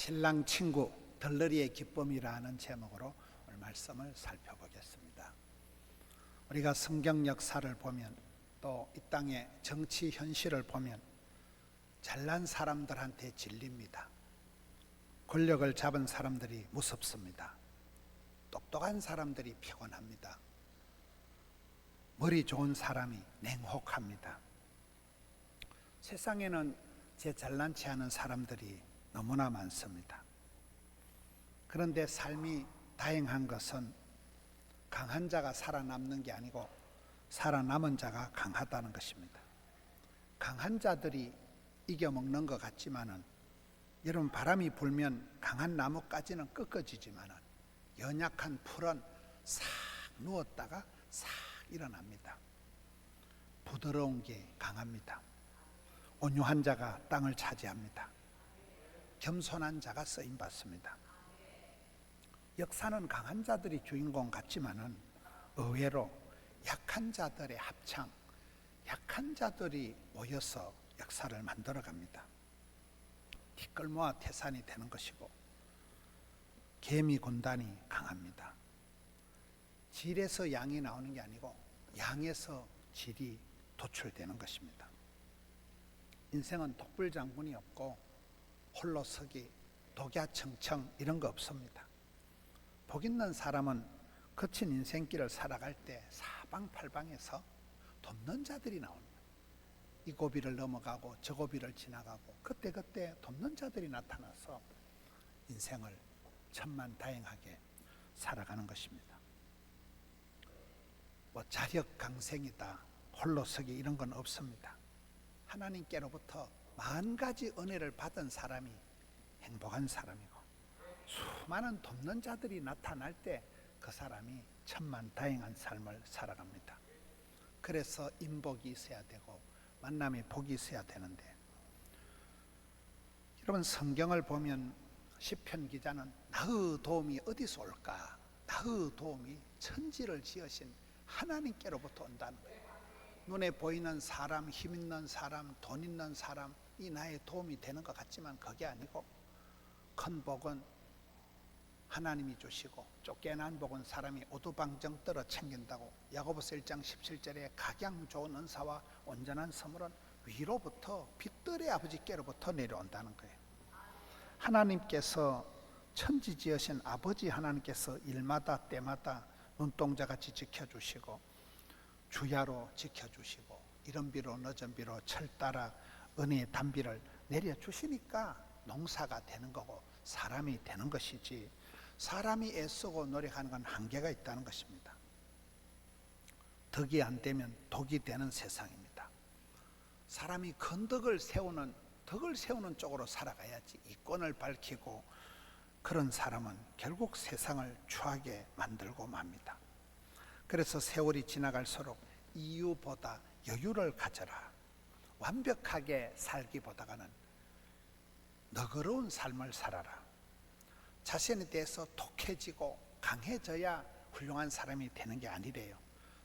신랑 친구 들러리의 기쁨이라는 제목으로 오늘 말씀을 살펴보겠습니다. 우리가 성경 역사를 보면 또 이 땅의 정치 현실을 보면 잘난 사람들한테 질립니다. 권력을 잡은 사람들이 무섭습니다. 똑똑한 사람들이 피곤합니다. 머리 좋은 사람이 냉혹합니다. 세상에는 제 잘난 체 하는 사람들이 너무나 많습니다. 그런데 삶이 다행한 것은 강한 자가 살아남는 게 아니고 살아남은 자가 강하다는 것입니다. 강한 자들이 이겨먹는 것 같지만은 여러분, 바람이 불면 강한 나무까지는 꺾어지지만은 연약한 풀은 싹 누웠다가 싹 일어납니다. 부드러운 게 강합니다. 온유한 자가 땅을 차지합니다. 겸손한 자가 쓰임받습니다. 역사는 강한 자들이 주인공 같지만은 의외로 약한 자들의 합창, 약한 자들이 모여서 역사를 만들어갑니다. 티끌모아 태산이 되는 것이고 개미 군단이 강합니다. 질에서 양이 나오는 게 아니고 양에서 질이 도출되는 것입니다. 인생은 독불장군이 없고 홀로 서기, 독야청청 이런 거 없습니다. 복 있는 사람은 거친 인생길을 살아갈 때 사방팔방에서 돕는 자들이 나옵니다. 이 고비를 넘어가고 저 고비를 지나가고 그때 돕는 자들이 나타나서 인생을 천만다행하게 살아가는 것입니다. 자력강생이다, 홀로서기 이런 건 없습니다. 하나님께로부터 만 가지 은혜를 받은 사람이 행복한 사람이고 수많은 돕는 자들이 나타날 때 그 사람이 천만다행한 삶을 살아갑니다. 그래서 인복이 있어야 되고 만남의 복이 있어야 되는데, 여러분 성경을 보면 시편 기자는 나의 도움이 어디서 올까? 나의 도움이 천지를 지으신 하나님께로부터 온다는 거예요. 눈에 보이는 사람, 힘 있는 사람, 돈 있는 사람이 나의 도움이 되는 것 같지만 그게 아니고 큰 복은 하나님이 주시고 쫓겨난 복은 사람이 오두방정 떨어 챙긴다고 야고보서 1장 17절에 각양 좋은 은사와 온전한 선물은 위로부터 빛들의 아버지께로부터 내려온다는 거예요. 하나님께서 천지 지으신 아버지 하나님께서 일마다 때마다 눈동자같이 지켜주시고 주야로 지켜주시고 이른 비로 늦은 비로 철 따라 은혜의 단비를 내려주시니까 농사가 되는 거고 사람이 되는 것이지, 사람이 애쓰고 노력하는 건 한계가 있다는 것입니다. 덕이 안 되면 독이 되는 세상입니다. 사람이 큰 덕을 세우는 쪽으로 살아가야지 이권을 밝히고 그런 사람은 결국 세상을 추하게 만들고 맙니다. 그래서 세월이 지나갈수록 이유보다 여유를 가져라. 완벽하게 살기보다는 너그러운 삶을 살아라. 자신에 대해서 독해지고 강해져야 훌륭한 사람이 되는 게 아니래요.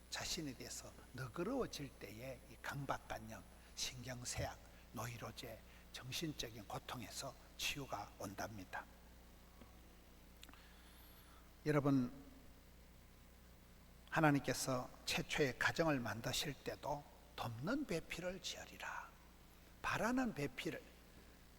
자신에 대해서 너그러워질 때에 이 강박관념, 신경쇠약, 노이로제, 정신적인 고통에서 치유가 온답니다. 여러분, 하나님께서 최초의 가정을 만드실 때도 돕는 배필을 지으리라. 바라는 배필을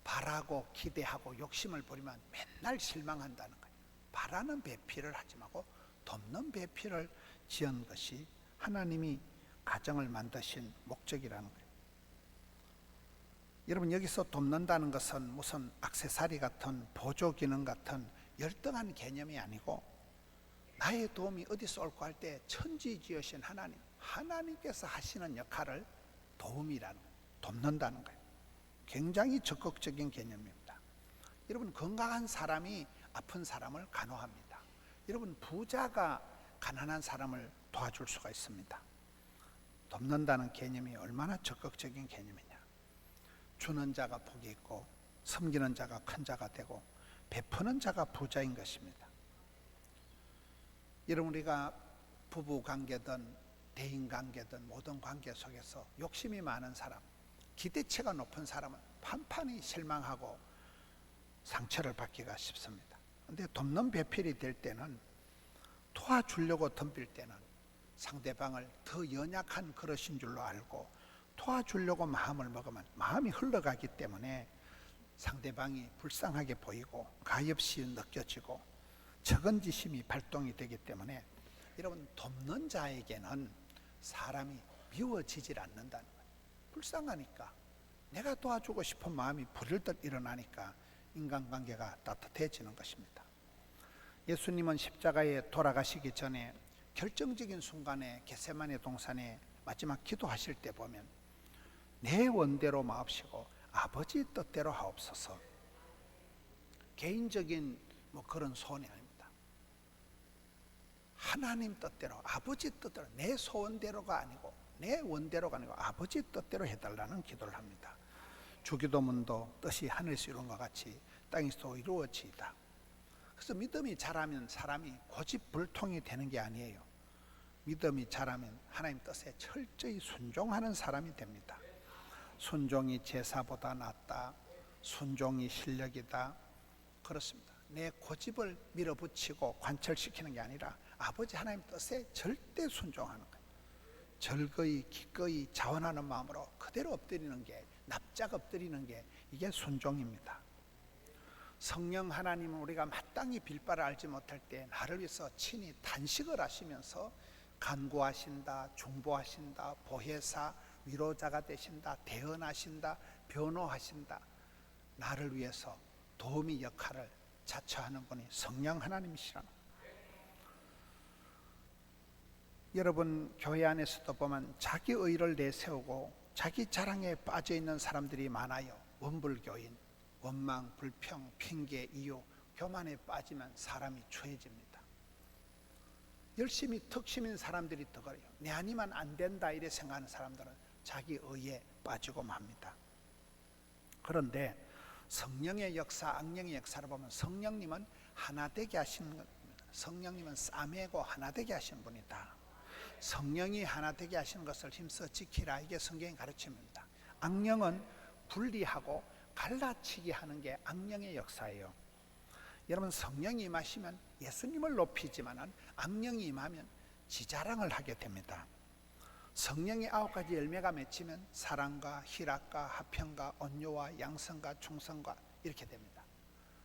바라고 기대하고 욕심을 부리면 맨날 실망한다는 거예요. 바라는 배필을 하지 말고 돕는 배필을 지은 것이 하나님이 가정을 만드신 목적이라는 거예요. 여러분, 여기서 돕는다는 것은 무슨 액세서리 같은 보조 기능 같은 열등한 개념이 아니고 나의 도움이 어디서 올까 할 때 천지 지으신 하나님께서 하시는 역할을 도움이라는 거예요. 돕는다는 거예요. 굉장히 적극적인 개념입니다. 여러분, 건강한 사람이 아픈 사람을 간호합니다. 여러분, 부자가 가난한 사람을 도와줄 수가 있습니다. 돕는다는 개념이 얼마나 적극적인 개념이냐. 주는 자가 복이 있고 섬기는 자가 큰 자가 되고 베푸는 자가 부자인 것입니다. 여러분, 우리가 부부 관계든 대인 관계든 모든 관계 속에서 욕심이 많은 사람, 기대치가 높은 사람은 판판히 실망하고 상처를 받기가 쉽습니다. 근데 돕는 배필이 될 때는, 도와주려고 덤빌 때는 상대방을 더 연약한 그릇인 줄로 알고 도와주려고 마음을 먹으면 마음이 흘러가기 때문에 상대방이 불쌍하게 보이고 가엾이 느껴지고 적은지심이 발동이 되기 때문에, 여러분, 돕는 자에게는 사람이 미워지질 않는다는 거예요. 불쌍하니까, 내가 도와주고 싶은 마음이 불일듯 일어나니까 인간관계가 따뜻해지는 것입니다. 예수님은 십자가에 돌아가시기 전에 결정적인 순간에 겟세마네 동산에 마지막 기도하실 때 보면, 내 원대로 마옵시고 아버지 뜻대로 하옵소서. 개인적인 그런 소원이 아닙니다. 하나님 뜻대로, 아버지 뜻대로, 내 소원대로가 아니고, 내 원대로가 아니고 아버지 뜻대로 해달라는 기도를 합니다. 주기도문도 뜻이 하늘에서 이룬 것 같이 땅에서도 이루어지이다. 그래서 믿음이 자라면 사람이 고집불통이 되는 게 아니에요. 믿음이 자라면 하나님 뜻에 철저히 순종하는 사람이 됩니다. 순종이 제사보다 낫다, 순종이 실력이다, 그렇습니다. 내 고집을 밀어붙이고 관철시키는 게 아니라 아버지 하나님 뜻에 절대 순종하는 거예요. 절거히 기꺼이 자원하는 마음으로 그대로 엎드리는 게, 납작 엎드리는 게, 이게 순종입니다. 성령 하나님은 우리가 마땅히 빌 바를 알지 못할 때 나를 위해서 친히 단식을 하시면서 간구하신다, 중보하신다, 보혜사, 위로자가 되신다, 대언하신다, 변호하신다, 나를 위해서 도우미 역할을 자처하는 분이 성령 하나님이시라는 거예요. 여러분, 교회 안에서도 보면 자기 의를 내세우고 자기 자랑에 빠져있는 사람들이 많아요. 원불교인, 원망, 불평, 핑계, 이유, 교만에 빠지면 사람이 추해집니다. 열심히 턱심인 사람들이 더 그래요. 내 아니면 안 된다 이래 생각하는 사람들은 자기 의에 빠지고 맙니다. 그런데 성령의 역사, 악령의 역사를 보면 성령님은 하나 되게 하시는 겁니다. 성령님은 싸매고 하나 되게 하시는 분이다. 성령이 하나 되게 하시는 것을 힘써 지키라, 이게 성경의 가르침입니다. 악령은 분리하고 갈라치기 하는 게 악령의 역사예요. 여러분, 성령이 임하시면 예수님을 높이지만 악령이 임하면 지자랑을 하게 됩니다. 성령의 9가지 열매가 맺히면 사랑과 희락과 화평과 온유와 양성과 충성과 이렇게 됩니다.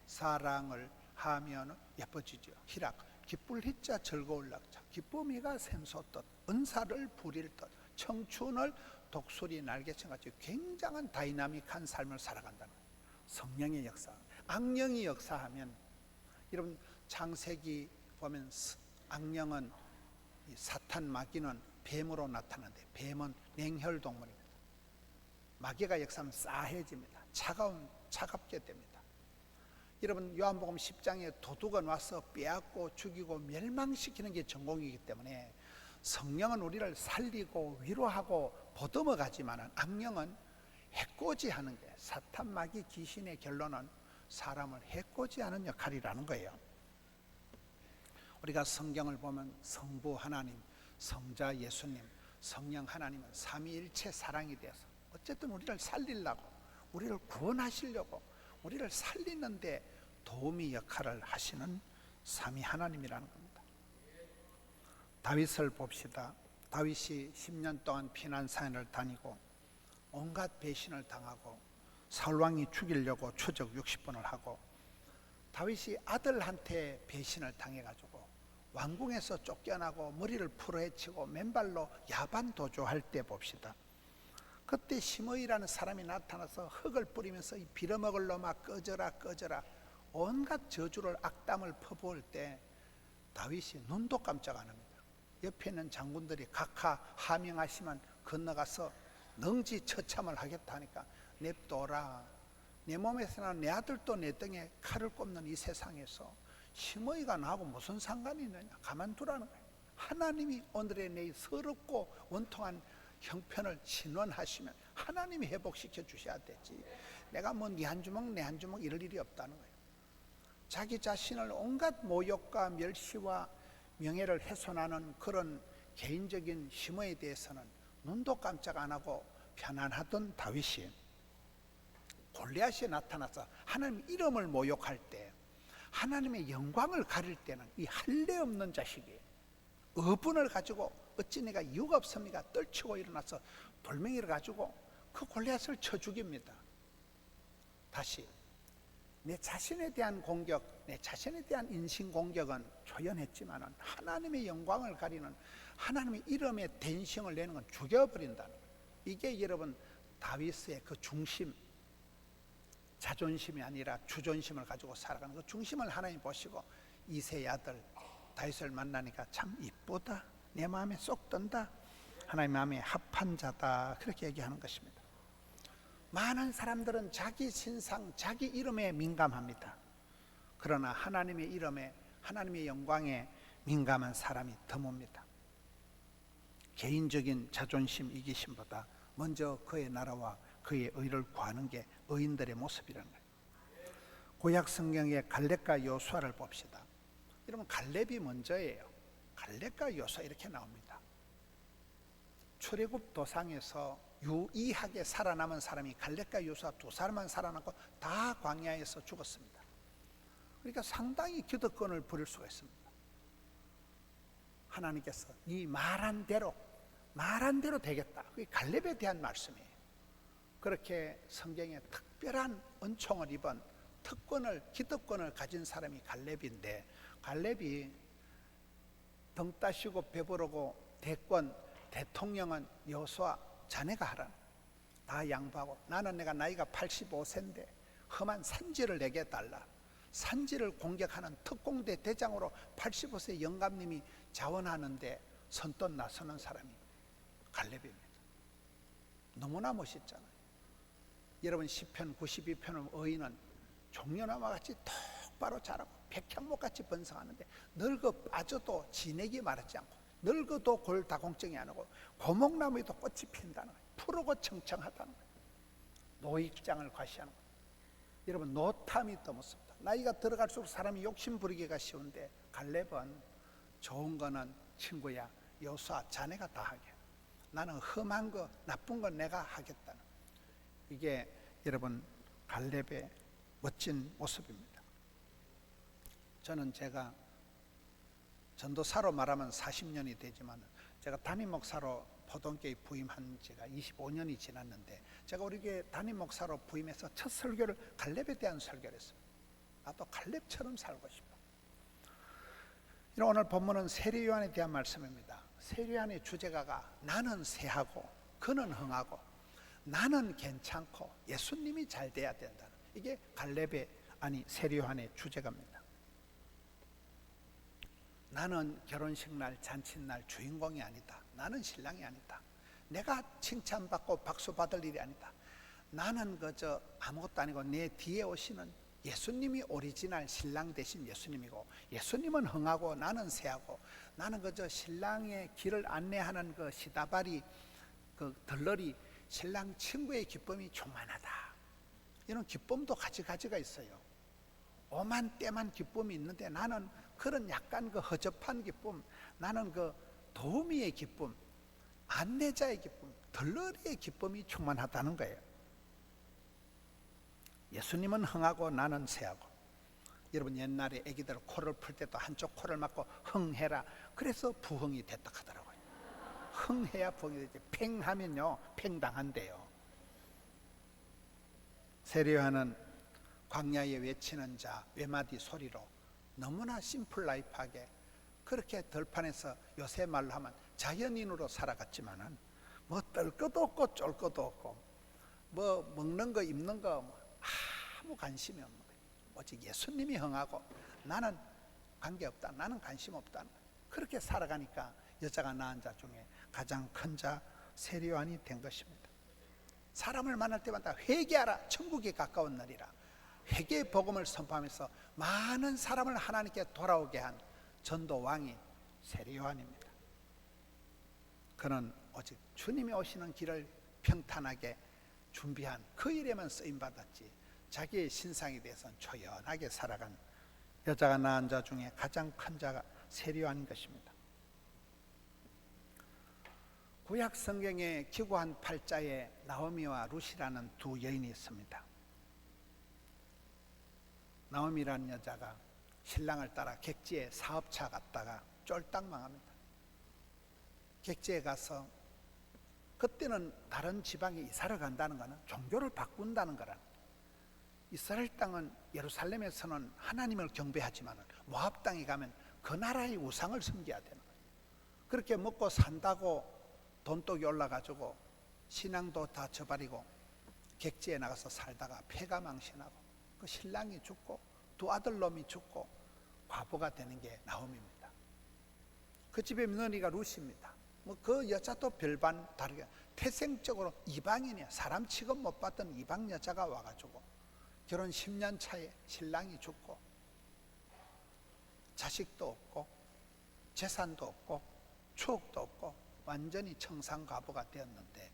사랑을 하면 예뻐지죠. 희락, 기쁠 희자 즐거울 낙자, 기쁨이가 샘솟듯 은사를 부릴 듯 청춘을 독수리 날개처럼 굉장한 다이나믹한 삶을 살아간다는 거예요. 성령의 역사. 악령이 역사하면, 여러분, 창세기 보면 악령은, 사탄 마귀는 뱀으로 나타나는데, 뱀은 냉혈동물입니다. 마귀가 역사하면 싸해집니다. 차갑게 됩니다. 여러분, 요한복음 10장에 도둑은 와서 빼앗고 죽이고 멸망시키는 게 전공이기 때문에 성령은 우리를 살리고 위로하고 보듬어 가지만 악령은 해코지하는 게, 사탄 마귀 귀신의 결론은 사람을 해코지하는 역할이라는 거예요. 우리가 성경을 보면 성부 하나님, 성자 예수님, 성령 하나님은 삼위일체 사랑이 되어서 어쨌든 우리를 살리려고, 우리를 구원하시려고, 우리를 살리는데 도우미 역할을 하시는 삼위 하나님이라는 겁니다. 다윗을 봅시다. 다윗이 10년 동안 피난사연을 다니고 온갖 배신을 당하고 사울왕이 죽이려고 추적 60번을 하고, 다윗이 아들한테 배신을 당해가지고 왕궁에서 쫓겨나고 머리를 풀어헤치고 맨발로 야반 도주할 때 봅시다. 그때 시므이라는 사람이 나타나서 흙을 뿌리면서 이 빌어먹을 놈아 꺼져라 꺼져라 온갖 저주를, 악담을 퍼부을 때 다윗이 눈도 깜짝 안 합니다. 옆에 있는 장군들이 각하 하명하시면 건너가서 능지처참을 하겠다 하니까 냅둬라, 내 몸에서나 내 아들도 내 등에 칼을 꼽는 이 세상에서 시므이가 나하고 무슨 상관이 있느냐, 가만두라는 거예요. 하나님이 오늘의 내 서럽고 원통한 형편을 신원하시면 하나님이 회복시켜 주셔야 되지, 내가 뭐 네 한 주먹 내 한 주먹 이럴 일이 없다는 거예요. 자기 자신을 온갖 모욕과 멸시와 명예를 훼손하는 그런 개인적인 심어에 대해서는 눈도 깜짝 안 하고 편안하던 다윗이 골리앗이 나타나서 하나님 이름을 모욕할 때, 하나님의 영광을 가릴 때는 이 할례 없는 자식이 어분을 가지고 어찌 내가 이유가 없습니까? 떨치고 일어나서 돌멩이를 가지고 그 골리앗을 쳐 죽입니다. 다시 내 자신에 대한 공격, 내 자신에 대한 인신 공격은 조연했지만 하나님의 영광을 가리는 하나님의 이름에 대신을 내는 건 죽여버린다는 거예요. 이게 여러분 다윗의 그 중심, 자존심이 아니라 주존심을 가지고 살아가는 그 중심을 하나님 보시고 이새의 아들 다윗을 만나니까 참 이쁘다, 내 마음에 쏙 든다, 하나님 마음에 합한 자다, 그렇게 얘기하는 것입니다. 많은 사람들은 자기 신상, 자기 이름에 민감합니다. 그러나 하나님의 이름에, 하나님의 영광에 민감한 사람이 드뭅니다. 개인적인 자존심, 이기심보다 먼저 그의 나라와 그의 의를 구하는 게 의인들의 모습이라는 거예요. 구약 성경의 갈렙과 여호수아를 봅시다. 여러분, 갈렙이 먼저예요. 갈렙과 여호수아 이렇게 나옵니다. 출애굽 도상에서 유일하게 살아남은 사람이 갈렙과 여호수아 두 사람만 살아남고 다 광야에서 죽었습니다. 그러니까 상당히 기득권을 부릴 수가 있습니다. 하나님께서 이 말한 대로 되겠다, 그게 갈렙에 대한 말씀이에요. 그렇게 성경에 특별한 은총을 입은 기득권을 가진 사람이 갈렙인데, 갈렙이 등 따시고 배부르고 대통령은 여호수아 자네가 하라, 다 양보하고, 나는 내가 나이가 85세인데 험한 산지를 내게 달라. 산지를 공격하는 특공대 대장으로 85세 영감님이 자원하는데 선뜻 나서는 사람이 갈렙입니다. 너무나 멋있잖아요. 여러분, 시편 92편의 의인은 종려나무 같이 똑바로 자라고 백향목같이 번성하는데 늙어 빠져도 진액이 마르지 않고, 늙어도 골다공증이 안 오고, 고목나무에도 꽃이 핀다는 거예요. 푸르고 청청하다는 거예요. 노익장을 과시하는 거예요. 여러분, 노탐이 더 무섭다. 나이가 들어갈수록 사람이 욕심 부리기가 쉬운데, 갈렙은 좋은 거는 친구야, 여호수아 자네가 다 하게, 나는 험한 거, 나쁜 건 내가 하겠다는, 이게 여러분 갈렙의 멋진 모습입니다. 저는 제가 전도사로 말하면 40년이 되지만, 제가 담임 목사로 포동교회 부임한 지가 25년이 지났는데, 제가 우리 교회 담임 목사로 부임해서 첫 설교를 갈렙에 대한 설교를 했어요. 나도 갈렙처럼 살고 싶어. 오늘 본문은 세례요한에 대한 말씀입니다. 세례요한의 주제가가 나는 세하고 그는 흥하고 나는 괜찮고 예수님이 잘 돼야 된다는, 이게 갈렙의, 아니 세례요한의 주제가입니다. 나는 결혼식 날, 잔칫날 주인공이 아니다. 나는 신랑이 아니다. 내가 칭찬받고 박수 받을 일이 아니다. 나는 그저 아무것도 아니고 내 뒤에 오시는 예수님이 오리지널 신랑 대신 예수님이고, 예수님은 흥하고 나는 세하고, 나는 그저 신랑의 길을 안내하는 그 시다발이, 그 덜러리 신랑 친구의 기쁨이 충만하다. 이런 기쁨도 가지가지가 있어요. 오만 때만 기쁨이 있는데, 나는 그런 약간 그 허접한 기쁨, 나는 그 도우미의 기쁨, 안내자의 기쁨, 덜러리의 기쁨이 충만하다는 거예요. 예수님은 흥하고 나는 세하고. 여러분, 옛날에 애기들 코를 풀 때도 한쪽 코를 막고 흥해라, 그래서 부흥이 됐다 하더라고요. 흥해야 부흥이 되지, 팽하면요 팽당한대요. 세례요한은 광야에 외치는 자 외마디 소리로 너무나 심플 라이프하게, 그렇게 들판에서 요새 말로 하면 자연인으로 살아갔지만은 뭐 뜰 것도 없고 쫄 것도 없고, 뭐 먹는 거 입는 거 아무 관심이 없는 거예요. 오직 예수님이 흥하고 나는 관계없다, 나는 관심 없다. 그렇게 살아가니까 여자가 낳은 자 중에 가장 큰 자 세례요한이 된 것입니다. 사람을 만날 때마다 회개하라, 천국이 가까운 날이라, 회개의 복음을 선포하면서 많은 사람을 하나님께 돌아오게 한 전도왕이 세례요한입니다. 그는 오직 주님이 오시는 길을 평탄하게 준비한 그 일에만 쓰임받았지, 자기의 신상에 대해서는 초연하게 살아간 여자가 낳은 자 중에 가장 큰 자가 세례요한인 것입니다. 구약 성경에 기구한 팔자에 나오미와 룻이라는 두 여인이 있습니다. 나오미라는 여자가 신랑을 따라 객지에 사업차 갔다가 쫄딱 망합니다. 객지에 가서, 그때는 다른 지방에 이사를 간다는 것은 종교를 바꾼다는 거라. 이스라엘 땅은 예루살렘에서는 하나님을 경배하지만 모압 땅에 가면 그 나라의 우상을 섬겨야 되는 거예요. 그렇게 먹고 산다고 돈독이 올라가지고 신앙도 다 저버리고 객지에 나가서 살다가 폐가 망신하고 그 신랑이 죽고 두 아들놈이 죽고 과부가 되는 게 나옴입니다. 그 집의 며느리가 룻입니다. 뭐 그 여자도 별반 다르게 태생적으로 이방인이야. 사람 취급 못 받던 이방 여자가 와가지고 결혼 10년 차에 신랑이 죽고 자식도 없고 재산도 없고 추억도 없고 완전히 청산과부가 되었는데,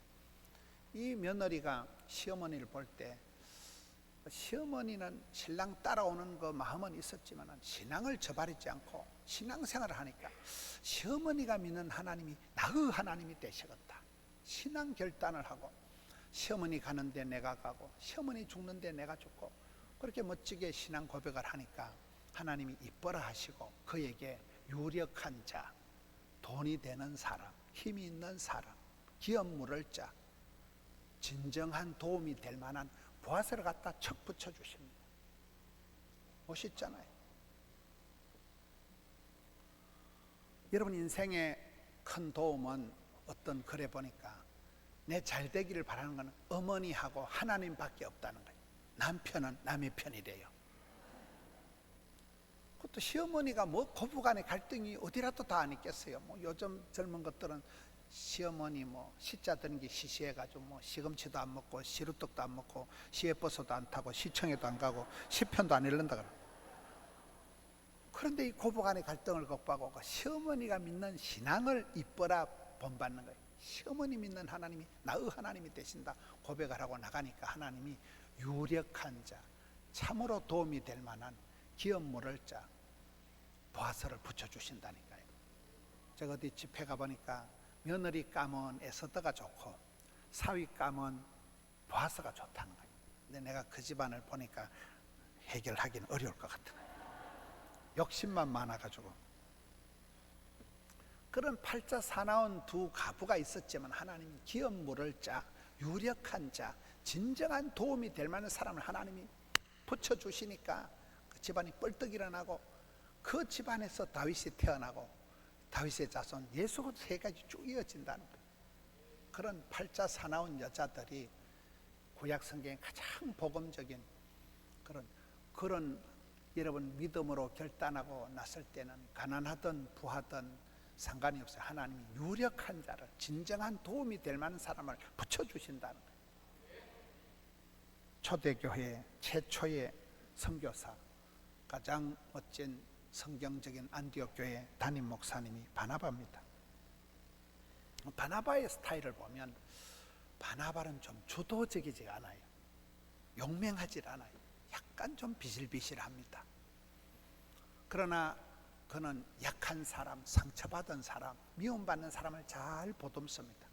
이 며느리가 시어머니를 볼 때, 시어머니는 신랑 따라오는 그 마음은 있었지만 신앙을 저버리지 않고 신앙생활을 하니까 시어머니가 믿는 하나님이 나의 하나님이 되시겠다. 신앙 결단을 하고 시어머니 가는데 내가 가고 시어머니 죽는데 내가 죽고 그렇게 멋지게 신앙 고백을 하니까 하나님이 이뻐라 하시고 그에게 유력한 자, 돈이 되는 사람, 힘이 있는 사람, 기업 물을 자, 진정한 도움이 될 만한 보아스를 갖다 척 붙여주십니다. 멋있잖아요. 여러분 인생의 큰 도움은 어떤 글에 보니까 내 잘되기를 바라는 것은 어머니하고 하나님밖에 없다는 거예요. 남편은 남의 편이래요. 그것도 시어머니가 뭐 고부간의 갈등이 어디라도 다 안 있겠어요. 뭐 요즘 젊은 것들은 시어머니 뭐 시자 드는 게 시시해가지고 뭐 시금치도 안 먹고 시루떡도 안 먹고 시외버스도 안 타고 시청에도 안 가고 시편도 안 읽는다 그래. 그런데 이 고부간의 갈등을 극복하고 시어머니가 믿는 신앙을 이뻐라 본받는 거예요. 시어머니 믿는 하나님이 나의 하나님이 되신다 고백을 하고 나가니까 하나님이 유력한 자, 참으로 도움이 될 만한 기업 물을 자, 보아스를 붙여주신다니까요. 제가 어디 집회 가보니까 며느리 감은 에스더가 좋고 사위 감은 보아스가 좋다는 거예요. 근데 내가 그 집안을 보니까 해결하기는 어려울 것 같은 거예요. 욕심만 많아가지고. 그런 팔자 사나운 두 가부가 있었지만 하나님이 기업 물을 자, 유력한 자, 진정한 도움이 될 만한 사람을 하나님이 붙여주시니까 그 집안이 뻘떡 일어나고 그 집안에서 다윗이 태어나고 다윗의 자손 예수 세 가지 쭉 이어진다는 거예요. 그런 팔자 사나운 여자들이 구약 성경에 가장 복음적인 그런 여러분 믿음으로 결단하고 났을 때는 가난하든 부하든 상관이 없어요. 하나님이 유력한 자를 진정한 도움이 될 만한 사람을 붙여주신다는 거예요. 초대교회 최초의 선교사, 가장 멋진 성경적인 안디옥 교회 담임 목사님이 바나바입니다. 바나바의 스타일을 보면 바나바는 좀 주도적이지 않아요. 용맹하지 않아요. 약간 좀 비실비실합니다. 그러나 그는 약한 사람, 상처받은 사람, 미움받는 사람을 잘 보듬습니다.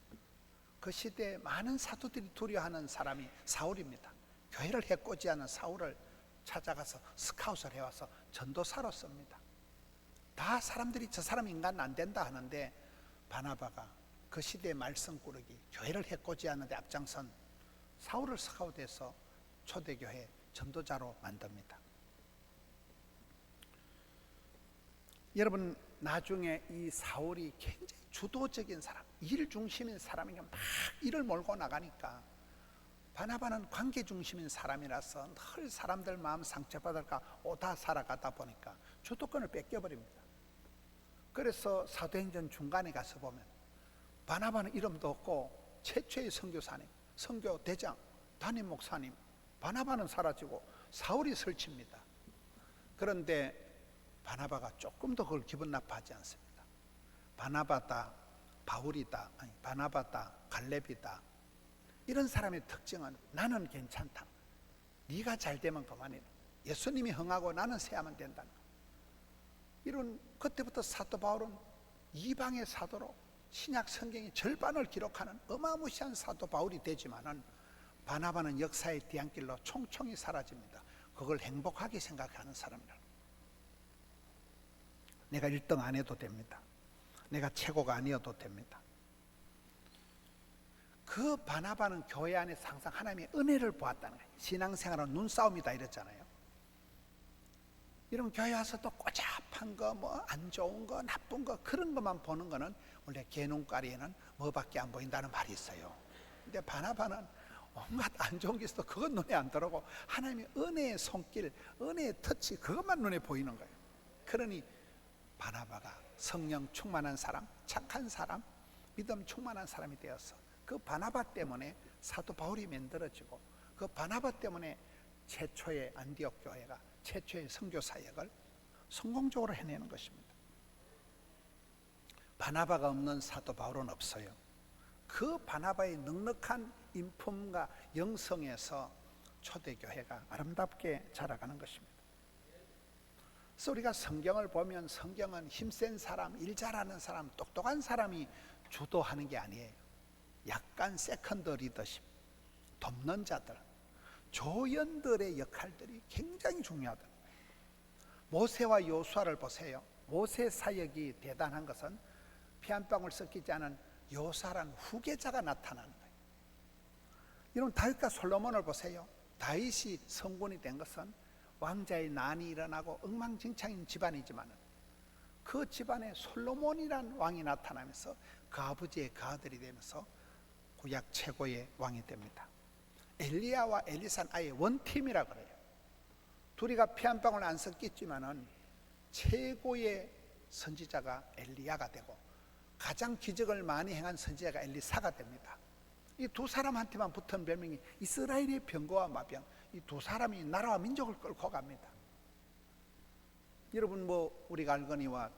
그 시대에 많은 사도들이 두려워하는 사람이 사울입니다. 교회를 해코지하는 사울을 찾아가서 스카웃을 해와서 전도사로 씁니다. 다 사람들이 저 사람 인간 안 된다 하는데 바나바가 그 시대의 말썽꾸러기, 교회를 해코지하는 데 앞장선 사울을 스카웃해서 초대교회 전도자로 만듭니다. 여러분 나중에 이 사울이 굉장히 주도적인 사람, 일 중심인 사람이니까 막 일을 몰고 나가니까 바나바는 관계 중심인 사람이라서 늘 사람들 마음 상처받을까 오다 살아가다 보니까 주도권을 뺏겨버립니다. 그래서 사도행전 중간에 가서 보면 바나바는 이름도 없고 최초의 선교사님, 선교대장, 담임 목사님 바나바는 사라지고 사울이 설칩니다. 그런데 바나바가 조금 더 그걸 기분 나빠하지 않습니다. 바나바다, 바울이다, 아니 바나바다, 갈렙이다. 이런 사람의 특징은 나는 괜찮다. 네가 잘 되면 그만이다. 예수님이 흥하고 나는 세하면 된다는 거. 이런 그때부터 사도 바울은 이방의 사도로 신약 성경의 절반을 기록하는 어마무시한 사도 바울이 되지만은 바나바는 역사의 뒤안길로 총총히 사라집니다. 그걸 행복하게 생각하는 사람이라. 내가 1등 안 해도 됩니다. 내가 최고가 아니어도 됩니다. 그 바나바는 교회 안에서 항상 하나님의 은혜를 보았다는 거예요. 신앙생활은 눈싸움이다 이랬잖아요. 이런 교회 와서도 꼬잡한 거, 뭐 안 좋은 거, 나쁜 거, 그런 것만 보는 거는 원래 개눈가리에는 뭐밖에 안 보인다는 말이 있어요. 근데 바나바는 온갖 안 좋은 게 있어도 그건 눈에 안 들어오고 하나님의 은혜의 손길, 은혜의 터치, 그것만 눈에 보이는 거예요. 그러니 바나바가 성령 충만한 사람, 착한 사람, 믿음 충만한 사람이 되어서 그 바나바 때문에 사도 바울이 만들어지고, 그 바나바 때문에 최초의 안디옥 교회가 최초의 선교 사역을 성공적으로 해내는 것입니다. 바나바가 없는 사도 바울은 없어요. 그 바나바의 넉넉한 인품과 영성에서 초대교회가 아름답게 자라가는 것입니다. 그래서 우리가 성경을 보면 성경은 힘센 사람, 일 잘하는 사람, 똑똑한 사람이 주도하는 게 아니에요. 약간 세컨드 리더십, 돕는 자들, 조연들의 역할들이 굉장히 중요하다. 모세와 요수아를 보세요. 모세 사역이 대단한 것은 피 한 방울 섞이지 않은 요사라는 후계자가 나타나는 거예요. 이런 다윗과 솔로몬을 보세요. 다윗이 성군이 된 것은 왕자의 난이 일어나고 엉망진창인 집안이지만 그 집안에 솔로몬이란 왕이 나타나면서 그 아버지의 그 아들이 되면서 구약 최고의 왕이 됩니다. 엘리야와 엘리사는 아예 원팀이라 그래요. 둘이가 피 한 방울 안 섞였지만은 최고의 선지자가 엘리야가 되고 가장 기적을 많이 행한 선지자가 엘리사가 됩니다. 이 두 사람한테만 붙은 별명이 이스라엘의 병거와 마병. 이 두 사람이 나라와 민족을 끌고 갑니다. 여러분 뭐 우리가 알거니와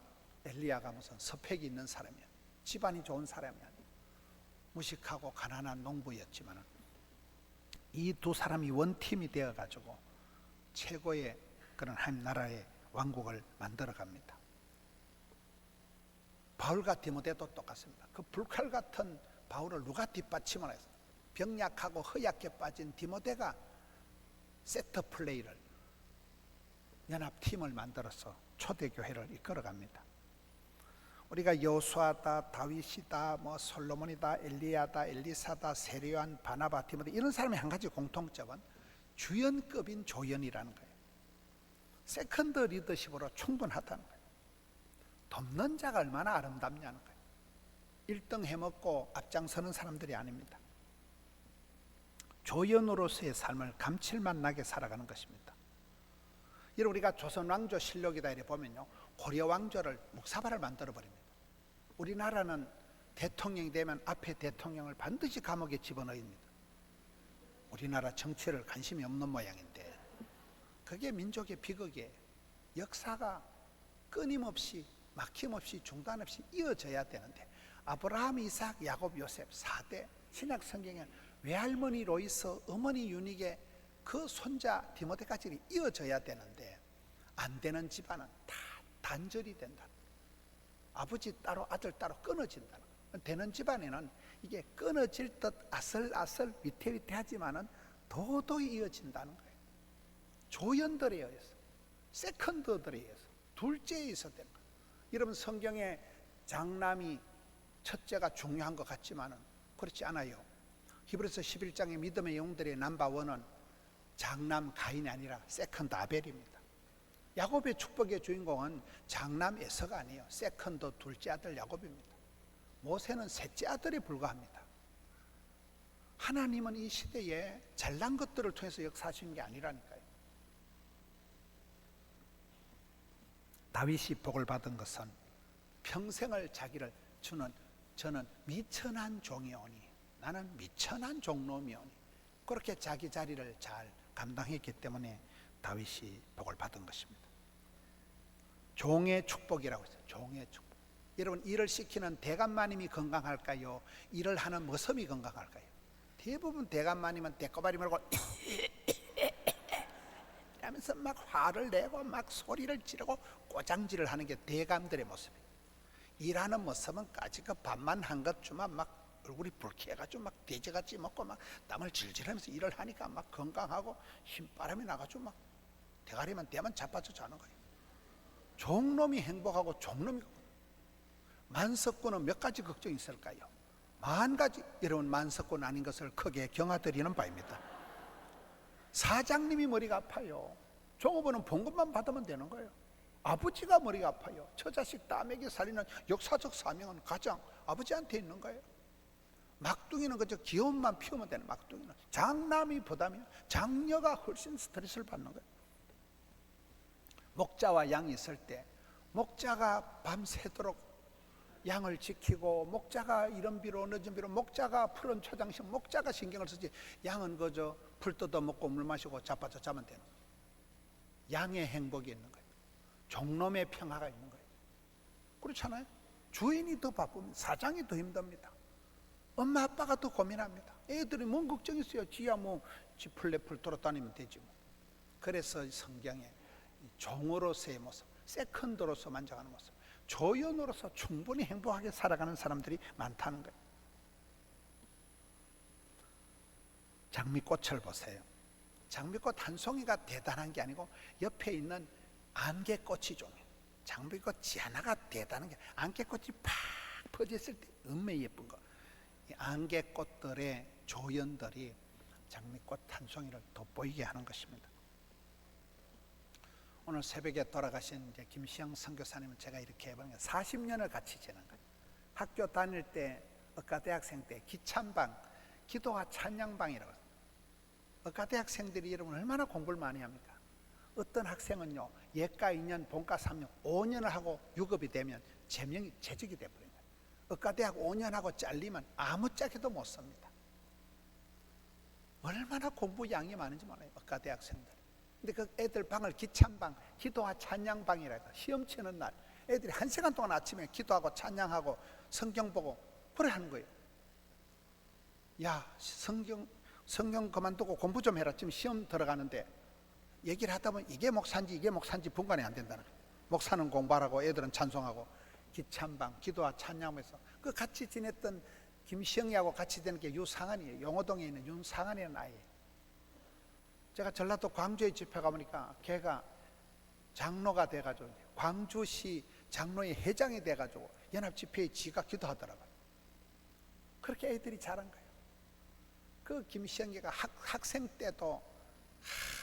엘리야가 무슨 스펙이 있는 사람이야. 집안이 좋은 사람이 아니야. 무식하고 가난한 농부였지만 이 두 사람이 원팀이 되어가지고 최고의 그런 하나님 나라의 왕국을 만들어 갑니다. 바울과 디모데도 똑같습니다. 그 불칼 같은 바울을 누가 뒷받침을 했어요? 병약하고 허약해 빠진 디모데가 세트 플레이를, 연합팀을 만들어서 초대교회를 이끌어갑니다. 우리가 여호수아다, 다윗이다, 뭐 솔로몬이다, 엘리야다, 엘리사다, 세례요한, 바나바, 디모데 이런 사람의 한 가지 공통점은 주연급인 조연이라는 거예요. 세컨드 리더십으로 충분하다는 거예요. 돕는 자가 얼마나 아름답냐는 거예요. 1등 해먹고 앞장서는 사람들이 아닙니다. 조연으로서의 삶을 감칠맛 나게 살아가는 것입니다. 여러분 우리가 조선 왕조 실록이다 이래 보면요, 고려 왕조를 묵사발을 만들어 버립니다. 우리나라는 대통령이 되면 앞에 대통령을 반드시 감옥에 집어넣습니다. 우리나라 정치를 관심이 없는 모양인데 그게 민족의 비극이에요. 역사가 끊임없이 막힘없이 중단 없이 이어져야 되는데 아브라함, 이삭, 야곱, 요셉 4대 신약 성경에 외할머니 로이스, 어머니 유닉의 그 손자 디모데까지 이어져야 되는데 안 되는 집안은 다 단절이 된다. 아버지 따로 아들 따로 끊어진다. 되는 집안에는 이게 끊어질 듯 아슬아슬 위태위태하지만은 도도히 이어진다는 거예요. 조연들에 의해서, 세컨드들에 의해서, 둘째에 의해서 되는 거예요. 여러분 성경에 장남이 첫째가 중요한 것 같지만은 그렇지 않아요. 히브리서 11장의 믿음의 영웅들의 넘버원은 장남 가인이 아니라 세컨드 아벨입니다. 야곱의 축복의 주인공은 장남 에서가 아니에요. 세컨드 둘째 아들 야곱입니다. 모세는 셋째 아들에 불과합니다. 하나님은 이 시대에 잘난 것들을 통해서 역사하시는 게 아니라니까요. 다윗이 복을 받은 것은 평생을 자기를 주는 저는 미천한 종이오니 나는 미천한 종놈이오니 그렇게 자기 자리를 잘 감당했기 때문에 다윗이 복을 받은 것입니다. 종의 축복이라고 했어요. 종의 축복. 여러분 일을 시키는 대감마님이 건강할까요? 일을 하는 머슴이 건강할까요? 대부분 대감마님은 대꼬바리 말고 하면서 막 화를 내고 막 소리를 지르고 꼬장질을 하는 게 대감들의 모습이에요. 일하는 모습은 까짓거 밥만 한 것 주면 막 얼굴이 불쾌해가지고 막 돼지같이 먹고 막 땀을 질질하면서 일을 하니까 막 건강하고 힘바람이 나가지고 막 대가리만 대면 자빠져 자는 거예요. 종놈이 행복하고 종놈이, 만석군은 몇 가지 걱정이 있을까요? 만 가지. 여러분, 만석군 아닌 것을 크게 경화드리는 바입니다. 사장님이 머리가 아파요. 종업원은 봉급만 받으면 되는 거예요. 아버지가 머리가 아파요. 처자식 다 먹여 살리는 역사적 사명은 가장 아버지한테 있는 거예요. 막둥이는 그저 귀여움만 피우면 되는, 막둥이는 장남이 부담이에요. 장녀가 훨씬 스트레스를 받는 거예요. 목자와 양이 있을 때 목자가 밤새도록 양을 지키고, 목자가 이른 비로 늦은 비로, 목자가 푸른 초장식, 목자가 신경을 쓰지, 양은 그저 풀 뜯어 먹고 물 마시고 자빠져 자면 되는 거예요. 양의 행복이 있는 거예요. 종놈의 평화가 있는 거예요. 그렇잖아요. 주인이 더 바쁩니다. 사장이 더 힘듭니다. 엄마 아빠가 더 고민합니다. 애들이 뭔 걱정이 있어요. 지야 뭐 지 풀레풀 돌아다니면 되지 뭐. 그래서 성경에 종으로서의 모습, 세컨드로서 만족하는 모습, 조연으로서 충분히 행복하게 살아가는 사람들이 많다는 거예요. 장미꽃을 보세요. 장미꽃 한 송이가 대단한 게 아니고 옆에 있는 안개꽃이 종이에요. 장미꽃 하나가 대단한 게, 안개꽃이 팍 퍼졌을 때 은매 예쁜 거. 이 안개꽃들의 조연들이 장미꽃 한 송이를 돋보이게 하는 것입니다. 오늘 새벽에 돌아가신 이제 김시영 선교사님은 제가 이렇게 해보니까 40년을 같이 지낸 거예요. 학교 다닐 때, 의과대학생 때 기찬방, 기도와 찬양방이라고. 의과대학생들이 여러분 얼마나 공부를 많이 합니까? 어떤 학생은요, 예과 2년, 본과 3년, 5년을 하고 유급이 되면 제명이 재직이 돼버려요. 의과대학 5년 하고 잘리면 아무짝에도 못 씁니다. 얼마나 공부 양이 많은지 몰라요, 의과대학생들. 근데 그 애들 방을 기찬방, 기도와 찬양방이라 해서 시험 치는 날 애들이 1시간 동안 아침에 기도하고 찬양하고 성경 보고 그래 하는 거예요. 야, 성경 그만두고 공부 좀 해라. 지금 시험 들어가는데. 얘기를 하다 보면 이게 목사인지 분간이 안 된다는 거예요. 목사는 공부하라고 애들은 찬송하고, 기찬방, 기도와 찬양하면서 그 같이 지냈던 김시영이하고 같이 되는 게 유상한이에요. 용호동에 있는 윤상한이라는 아이예요. 제가 전라도 광주에 집회 가보니까 걔가 장로가 돼가지고 광주시 장로의 회장이 돼가지고 연합집회에 지가 기도하더라고요. 그렇게 애들이 자란 거예요. 그 김시영이가 학생 때도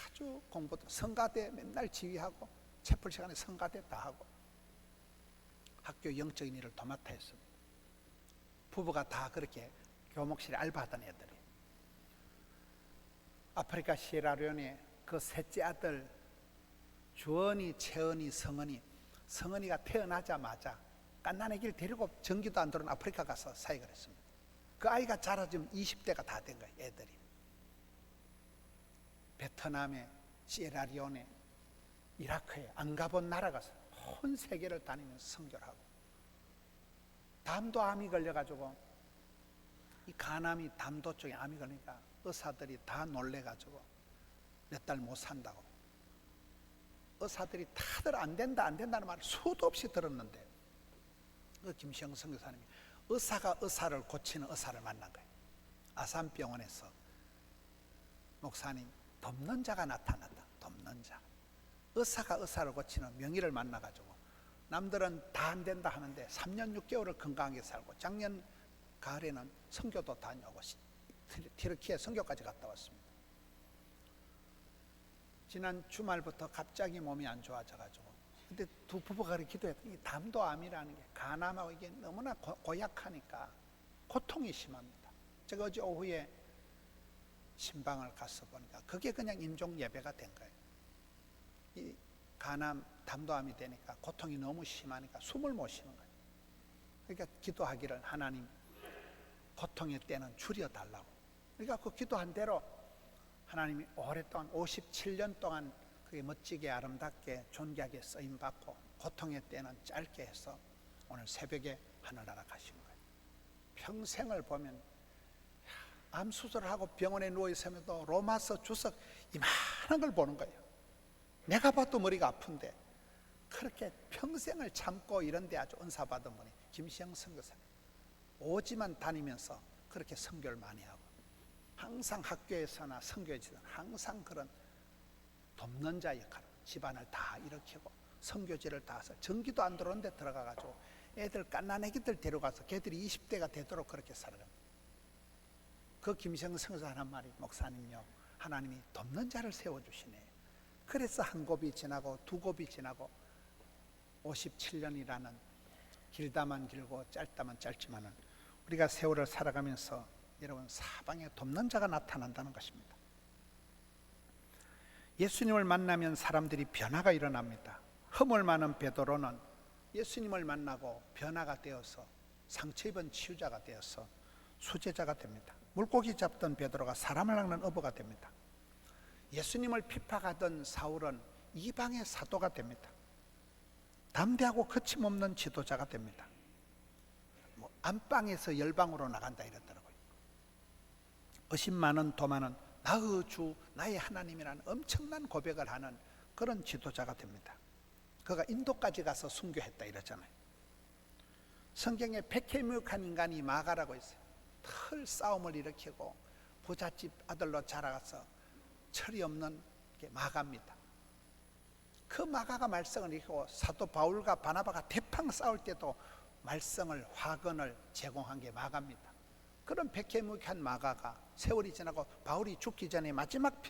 아주 공부도, 성가대 맨날 지휘하고, 채플 시간에 성가대 다 하고, 학교 영적인 일을 도맡아 했습니다. 부부가 다 그렇게 교목실에 알바하던 애들이. 아프리카 시에라리온에 그 셋째 아들 주원이, 채은이, 성은이가 태어나자마자 갓난아기를 데리고 전기도 안 들어온 아프리카 가서 사역을 했습니다. 그 아이가 자라지면 20대가 다 된 거예요, 애들이. 베트남에, 시에라리온에, 이라크에 안 가본 나라 가서 온 세계를 다니면서 선교를 하고, 담도 암이 걸려가지고, 이 간암이 담도 쪽에 암이 걸리니까 의사들이 다 놀래가지고 몇 달 못 산다고. 의사들이 다들 안 된다는 말을 수도 없이 들었는데, 그 김시영 선교사님이 의사가 의사를 고치는 의사를 만난 거예요. 아산병원에서 목사님, 돕는 자가 나타났다. 돕는 자. 의사가 의사를 고치는 명의를 만나가지고, 남들은 다 안 된다 하는데 3년 6개월을 건강하게 살고, 작년 가을에는 선교도 다녀오고 튀르키예 선교까지 갔다 왔습니다. 지난 주말부터 갑자기 몸이 안 좋아져가지고, 근데 두 부부가 그렇게 기도했더니 담도암이라는 게 간암하고 이게 너무나 고약하니까 고통이 심합니다. 제가 어제 오후에 신방을 가서 보니까 그게 그냥 임종 예배가 된 거예요. 이 간암, 담도암이 되니까 고통이 너무 심하니까 숨을 못 쉬는 거예요. 그러니까 기도하기를, 하나님 고통의 때는 줄여달라고. 그러니까 그 기도한 대로 하나님이 오랫동안 57년 동안 그게 멋지게 아름답게 존귀하게 쓰임받고, 고통의 때는 짧게 해서 오늘 새벽에 하늘나라 가신 거예요. 평생을 보면 암 수술을 하고 병원에 누워 있으면도 로마서 주석 이만한 걸 보는 거예요. 내가 봐도 머리가 아픈데 그렇게 평생을 참고 이런데 아주 은사받은 분이 김시영 선교사님. 오지만 다니면서 그렇게 선교를 많이 하고, 항상 학교에서나 선교에서나 항상 그런 돕는 자 역할을, 집안을 다 일으키고 선교지를 다 해서 전기도 안 들어오는 데 들어가가지고 애들 갓난애기들 데려가서 걔들이 20대가 되도록 그렇게 살아갑니다. 그 김성 성사 하는 말이, 목사님요, 하나님이 돕는 자를 세워주시네. 그래서 한 곱이 지나고 두 곱이 지나고 57년이라는 길다만 길고 짧다만 짧지만은 우리가 세월을 살아가면서 여러분 사방에 돕는 자가 나타난다는 것입니다. 예수님을 만나면 사람들이 변화가 일어납니다. 허물 많은 베드로는 예수님을 만나고 변화가 되어서 상처 입은 치유자가 되어서 수제자가 됩니다. 물고기 잡던 베드로가 사람을 낚는 어부가 됩니다. 예수님을 핍박하던 사울은 이방의 사도가 됩니다. 담대하고 거침없는 지도자가 됩니다. 안방에서 열방으로 나간다 이랬더라고요. 의심 많은 도마는 나의 주 나의 하나님이라는 엄청난 고백을 하는 그런 지도자가 됩니다. 그가 인도까지 가서 순교했다 이러잖아요. 성경에 백해무익한 인간이 마가라고 있어요. 털 싸움을 일으키고 부잣집 아들로 자라가서 철이 없는 게 마가입니다. 그 마가가 말썽을 일으키고 사도 바울과 바나바가 대팡 싸울 때도 말썽을 화근을 제공한 게 마가입니다. 그런 백해무익한 마가가 세월이 지나고 바울이 죽기 전에 마지막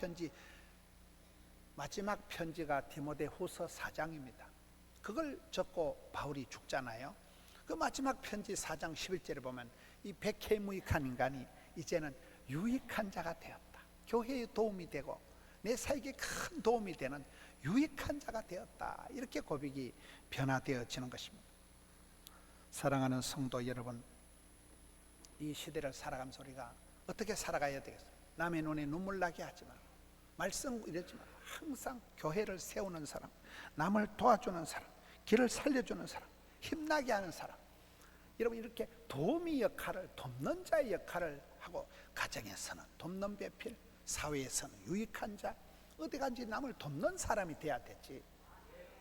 편지가 디모데후서 4장입니다. 그걸 적고 바울이 죽잖아요. 그 마지막 편지 4장 11절에 보면 이 백해무익한 인간이 이제는 유익한 자가 되었다. 교회에 도움이 되고 내 사역에 큰 도움이 되는 유익한 자가 되었다. 이렇게 고백이 변화되어지는 것입니다. 사랑하는 성도 여러분, 이 시대를 살아가면서 우리가 어떻게 살아가야 되겠어요? 남의 눈에 눈물 나게 하지 마. 말썽 이러지 마. 항상 교회를 세우는 사람, 남을 도와주는 사람, 길을 살려주는 사람, 힘나게 하는 사람, 여러분 이렇게 도우미 역할을, 돕는 자의 역할을 하고 가정에서는 돕는 배필, 사회에서는 유익한 자, 어디 간지 남을 돕는 사람이 돼야 되지.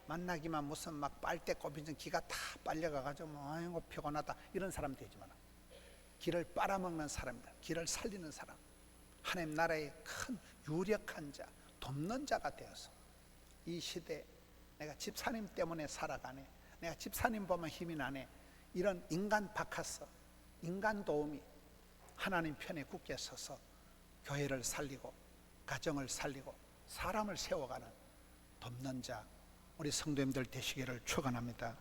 만나기만 무슨 막 빨대 꼽이는 기가 다 빨려가가지고 뭐 아이고 피곤하다 이런 사람 되지 마라. 길을 빨아먹는 사람이다. 길을 살리는 사람, 하나님 나라의 큰 유력한 자, 돕는 자가 되어서 이 시대 내가 집사님 때문에 살아가네, 내가 집사님 보면 힘이 나네, 이런 인간 바카스, 인간 도우미, 하나님 편에 굳게 서서 교회를 살리고 가정을 살리고 사람을 세워가는 돕는 자, 우리 성도님들 되시기를 축원합니다.